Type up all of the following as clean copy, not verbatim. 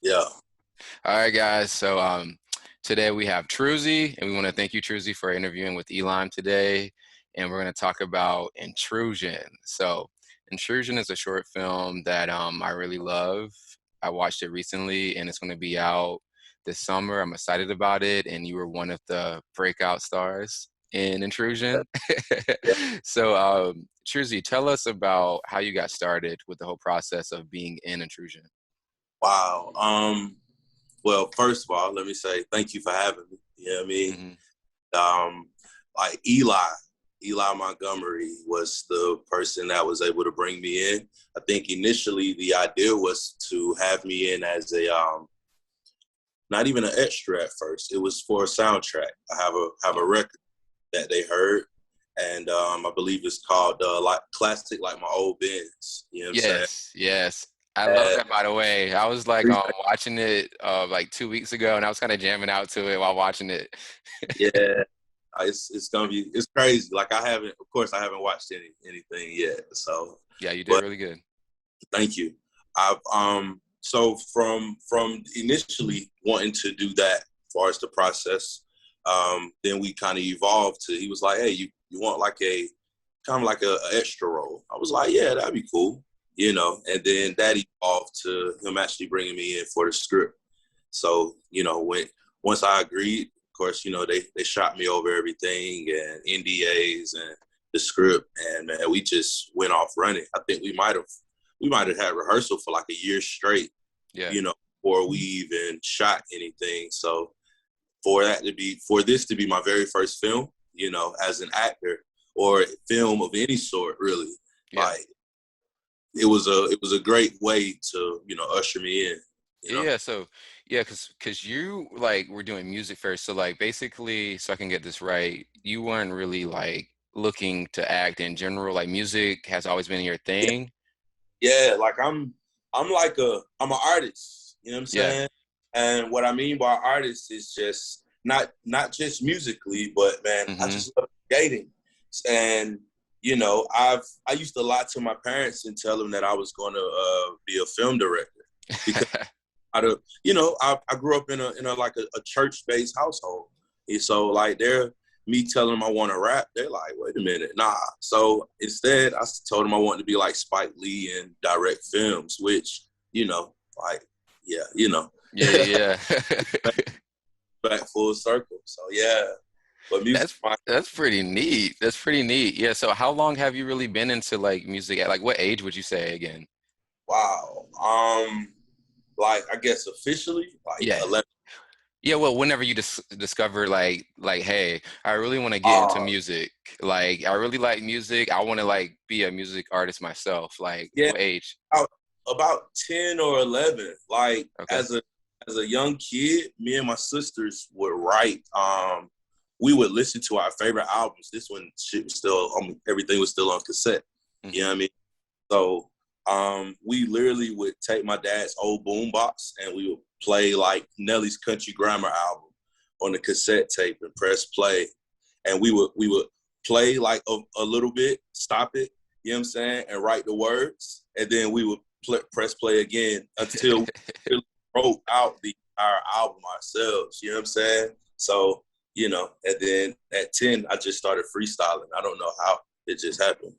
Yeah. All right, guys. So today we have Truzy, and we want to thank you, Truzy, for interviewing with ELIME today. And we're going to talk about Intrusion. So Intrusion is a short film that I really love. I watched it recently, and it's going to be out this summer. I'm excited about it, and you were one of the breakout stars in Intrusion. Yeah. So Truzy, tell us about how you got started with the whole process of being in Intrusion. Wow. Well, first of all, let me say thank you for having me. You know what I mean? Hmm. Um, like Eli Montgomery was the person that was able to bring me in. I think initially the idea was to have me in as a not even an extra at first. It was for a soundtrack. I have a Yeah. record that they heard, and I believe it's called like classic, like my old Benz. You know what I'm saying? Yes, yes. I love And that, by the way. I was like watching it like 2 weeks ago, and I was kind of jamming out to it while watching it. yeah, it's gonna be it's crazy. Like I haven't, of course, I haven't watched anything yet. So, Yeah, you did but really good. thank you. I've so from initially wanting to do that as far as the process, then we kind of evolved to he was like, hey, you want like a kind of like a extra role? I was like, yeah, that'd be cool, And then that evolved to him actually bringing me in for the script. So when once I agreed, of course, they shot me over everything and NDAs and the script, and man, we just went off running. I think we might have had rehearsal for like a year straight, Yeah. before we even shot anything. So for this to be my very first film, as an actor or film of any sort, really, Yeah. like it was a great way to usher me in. You know, Yeah, so yeah, cause you like were doing music first. So like basically, so I can get this right, you weren't really like looking to act in general. Like music has always been your yeah, thing. yeah. Like I'm an artist. You know what I'm Yeah. saying? And what I mean by artist is just not just musically, but man, I Hmm. just love creating. And I used to lie to my parents and tell them that I was going to be a film director because I grew up in a like a church based household, and so like they're me telling them I want to rap, they're like, wait a minute, nah. So instead, I told them I wanted to be like Spike Lee and direct films, which like yeah, Yeah, yeah, yeah. back full circle. So yeah, but music, That's that's pretty neat. That's pretty neat. Yeah, so how long have you really been into like music at like what age would you say again? wow. Like I guess officially, like Yeah. 11. Yeah, well, whenever you discover like hey, I really want to get into Uh, music. Like I really like music. I want to like be a music artist myself. Like yeah, what age? about 10 or 11. Like Okay. as a young kid, me and my sisters would write. We would listen to our favorite albums. This one shit was still everything was still on cassette. You know Hmm. what I mean? So we literally would take my dad's old boombox and we would play like Nelly's Country Grammar album on the cassette tape and press play. And we would play like a little bit, stop it, you know what I'm saying, and write the words, and then we would press play again until we really wrote out the our album ourselves. You know what I'm saying? So and then at 10, I just started freestyling. I don't know how it just happened.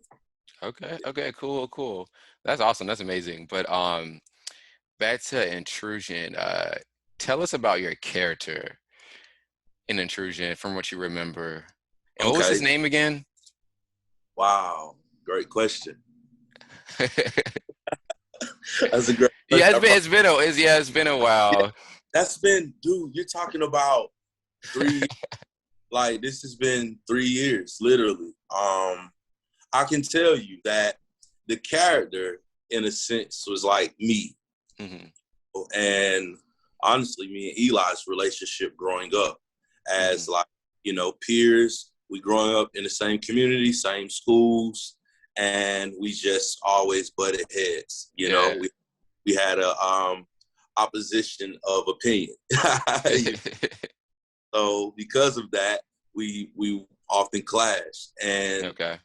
Okay. Okay. Cool. Cool. That's awesome. That's amazing. But back to Intrusion. Tell us about your character in Intrusion from what you remember. And what was his Okay. name again? Wow. Great question. That's a great Yeah, question. it's been a Yeah, while. that's been, dude, you're talking about 3, like this has been 3 years, literally. I can tell you that the character, in a sense, was like me. Hmm. And honestly, me and Eli's relationship growing up Hmm. as like, peers, we growing up in the same community, same schools, and we just always butted heads. Yeah. We had a opposition of opinion. So because of that, we often clashed. And Okay.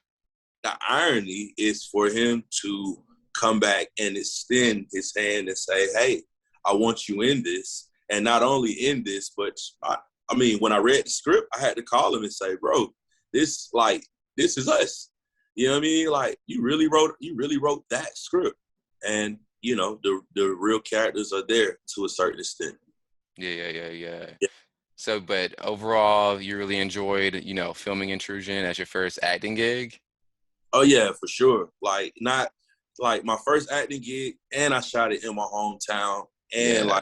the irony is for him to come back and extend his hand and say, "Hey, I want you in this. And not only in this, but I mean, when I read the script, I had to call him and say, bro, this is us. You know what I mean? Like, you really wrote that script. And, you know, the real characters are there to a certain extent. Yeah. So, but overall, you really enjoyed, you know, filming Intrusion as your first acting gig? Oh yeah, for sure. Like, not like my first acting gig, and I shot it in my hometown and Yeah.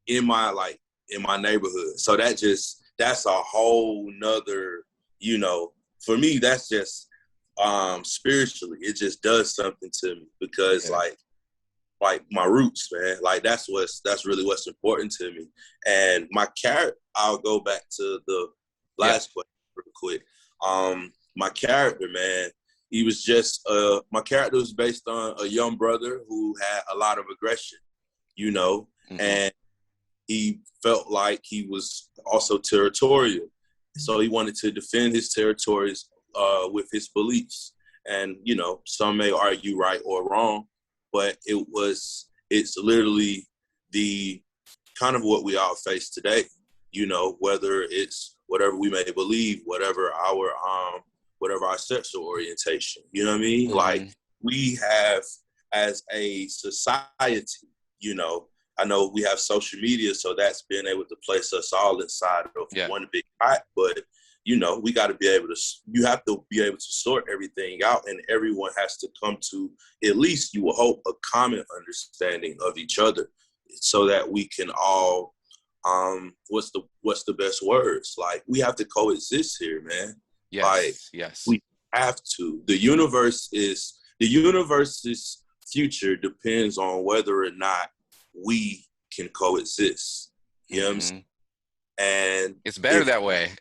in my neighborhood. So that's a whole nother, you know, for me, that's just spiritually, it just does something to me because Yeah. like my roots, man. Like that's really what's important to me. And my character, I'll go back to the Yeah. last question real quick. My character, man, he was just my character was based on a young brother who had a lot of aggression, you know, Mm-hmm. and he felt like he was also territorial. So he wanted to defend his territories with his beliefs. And, you know, some may argue right or wrong, but it's literally the kind of what we all face today, you know, whether it's whatever we may believe, whatever our sexual orientation, you know what I mean? Like, Mm-hmm. we have, as a society, you know, I know we have social media, so that's been able to place us all inside of Yeah. one big pot. But, you know, we got to be able to, you have to be able to sort everything out, and everyone has to come to, at least you will hope, a common understanding of each other so that we can all, what's the best words? Like, we have to coexist here, man. Like, Yes. we have to. The universe's future depends on whether or not we can coexist. You know what I'm saying? Mm-hmm. And It's better if that way.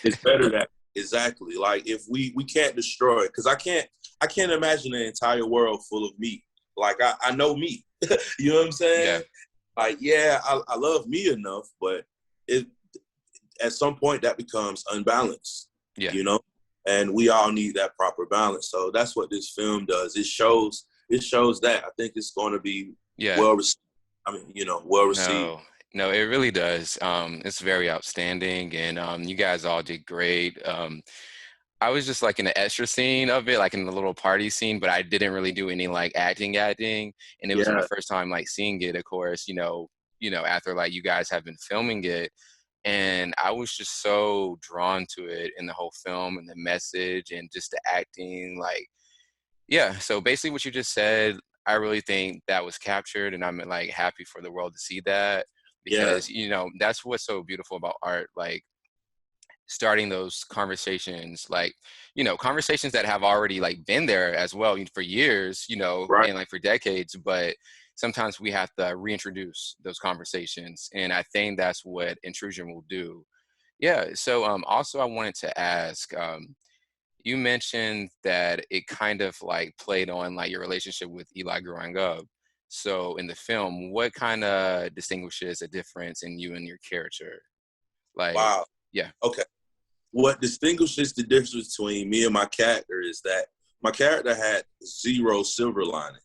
it's better that exactly, like, if we can't destroy it, because I can't imagine an entire world full of meat. Like, I know meat. You know what I'm Yeah. saying? Like, yeah, I love me enough, but it at some point that becomes unbalanced, Yeah. you know? And we all need that proper balance. So that's what this film does. It shows that. I think it's going to be Yeah. well received. I mean, you know, well received. No, it really does. It's very outstanding, and you guys all did great. I was just like in the extra scene of it, like in the little party scene, but I didn't really do any like acting, and it was my Yeah, first time like seeing it, of course, after like you guys have been filming it, and I was just so drawn to it in the whole film and the message and just the acting, like yeah. So basically, what you just said, I really think that was captured, and I'm like happy for the world to see that yeah, because that's what's so beautiful about art, like starting those conversations, like conversations that have already like been there as well for years, right. and like for decades, but sometimes we have to reintroduce those conversations, and I think that's what Intrusion will do. Yeah. So also I wanted to ask, you mentioned that it kind of like played on like your relationship with Eli growing up. So in the film, what kind of distinguishes a difference in you and your character? Like, Wow. yeah. Okay. What distinguishes the difference between me and my character is that my character had zero silver lining.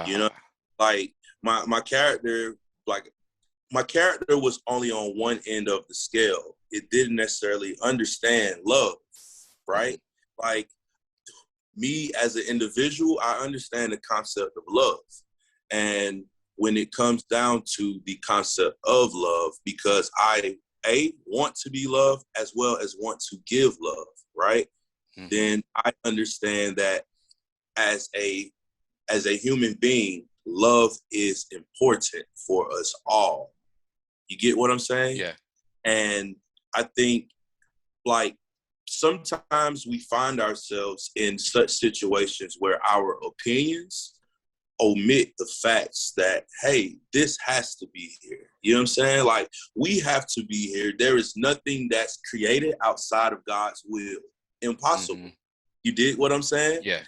You know, Uh, like my character, like my character was only on one end of the scale. It didn't necessarily understand love, mhm, right? Like, me as an individual, I understand the concept of love. And when it comes down to the concept of love, because I want to be loved as well as want to give love, right? mhm. Then I understand that as a human being, love is important for us all. You get what I'm saying? Yeah. And I think, like, sometimes we find ourselves in such situations where our opinions omit the facts that, hey, this has to be here. You know what I'm saying? Like, we have to be here. There is nothing that's created outside of God's will. Impossible. Mhm. You did what I'm saying? Yeah.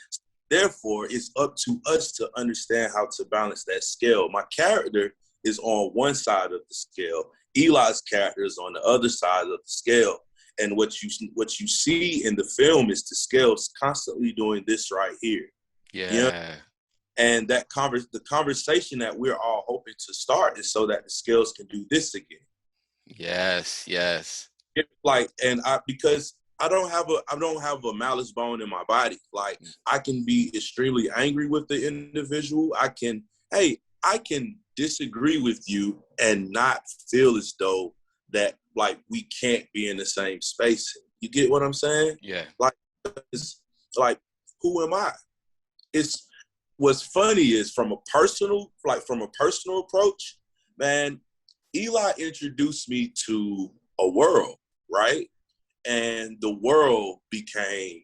Therefore, it's up to us to understand how to balance that scale. My character is on one side of the scale. Eli's character is on the other side of the scale. And what you see in the film is the scales constantly doing this right here. You know? Yeah. And the conversation that we're all hoping to start is so that the scales can do this again. Yes, yes. Like, and because I don't have a malice bone in my body. Like, I can be extremely angry with the individual. I can disagree with you and not feel as though that, like, we can't be in the same space. You get what I'm saying? Yeah. Like, it's like, who am I? It's what's funny is from a personal approach, man, Eli introduced me to a world, right? And the world became,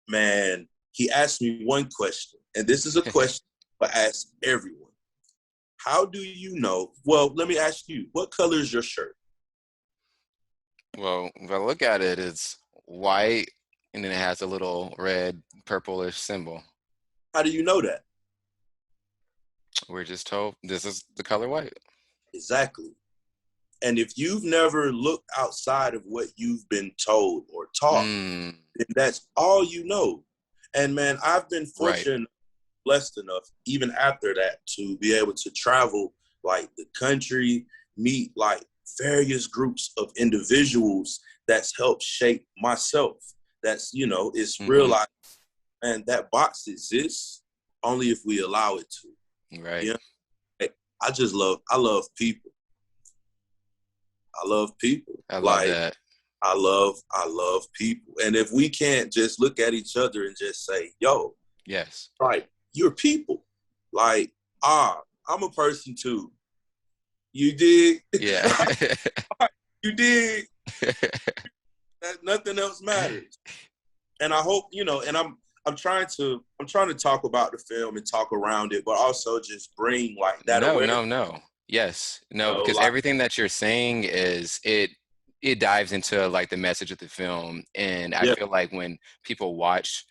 man, he asked me one question, and this is a question I ask everyone. How do you know? Well, let me ask you, what color is your shirt? Well, if I look at it, it's white, and then it has a little red, purplish symbol. How do you know that? We're just told this is the color white. Exactly. And if you've never looked outside of what you've been told or taught, then that's all you know. And man, I've been fortunate, blessed enough, even after that, to be able to travel like the country, meet like various groups of individuals that's helped shape myself. That's, it's realized, man, that box exists only if we allow it to. Right. You know? I love people. I love people. I love that. I love people. And if we can't just look at each other and just say, yo, yes, like, you're people. Like, I'm a person too. You dig? Yeah. You dig? Nothing else matters. And I hope, and I'm trying to talk about the film and talk around it, but also just bring like that awareness. No. Yes. No, because everything that you're saying is it dives into like the message of the film. And I feel like when people watch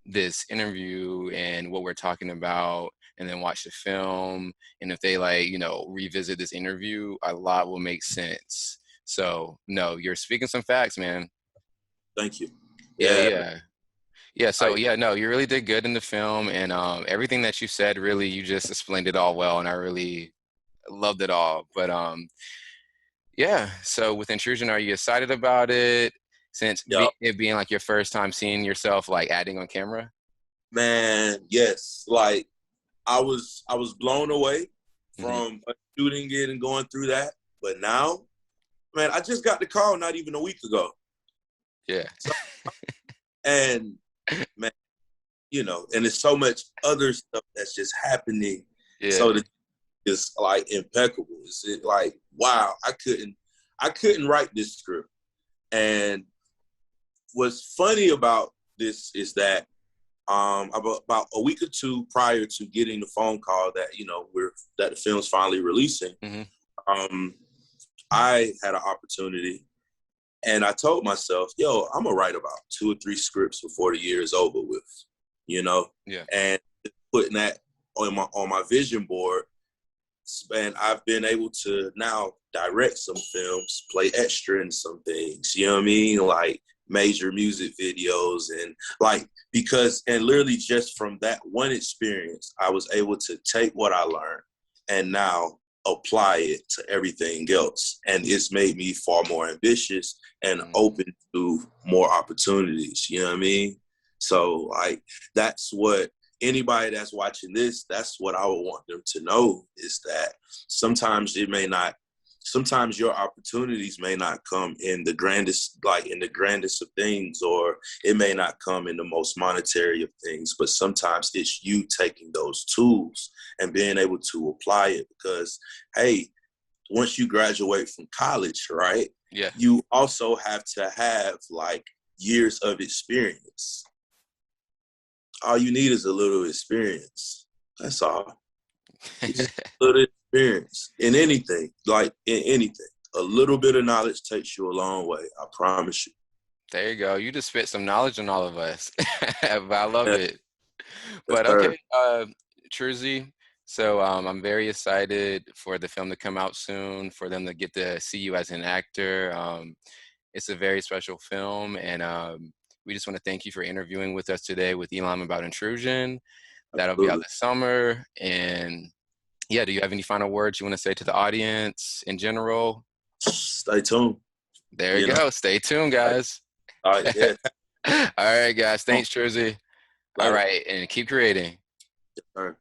this interview and what we're talking about and then watch the film, and if they like, revisit this interview, a lot will make sense. So no, you're speaking some facts, man. Thank you. Yeah. So no, you really did good in the film, and everything that you said, really, you just explained it all well, and I really loved it all. But yeah. So with Intrusion, are you excited about it? Since it being like your first time seeing yourself like acting on camera? Man, yes. Like, I was blown away from shooting it and going through that. But now, man, I just got the call not even a week ago. Yeah. So, and man, and there's so much other stuff that's just happening. Yeah. So that it's like impeccable. It's like, wow, I couldn't write this script. And what's funny about this is that about a week or two prior to getting the phone call that that the film's finally releasing, I had an opportunity, and I told myself, "Yo, I'm gonna write about 2 or 3 scripts before the year is over with," and putting that on my vision board. And I've been able to now direct some films, play extra in some things. You know what I mean? Like major music videos, and like and literally just from that one experience, I was able to take what I learned and now apply it to everything else. And it's made me far more ambitious and open to more opportunities. You know what I mean? So like, that's what anybody that's watching this, that's what I would want them to know, is that sometimes your opportunities may not come in the grandest of things, or it may not come in the most monetary of things, but sometimes it's you taking those tools and being able to apply it. Because, hey, once you graduate from college, right? Yeah. You also have to have like years of experience. All you need is a little experience. That's all. Just a little experience in anything, like in anything. A little bit of knowledge takes you a long way. I promise you. There you go. You just spit some knowledge on all of us. I love it. But Yes, okay, Truzy. So I'm very excited for the film to come out soon, for them to get to see you as an actor. It's a very special film, and we just want to thank you for interviewing with us today with ELIME about Intrusion. That'll be out Absolutely. this summer. And yeah, do you have any final words you want to say to the audience in general? Stay tuned. There you You know. go. Stay tuned, guys. All right. Yeah. All right, guys. Thanks, Truzy. All Later. right, and keep creating. All right.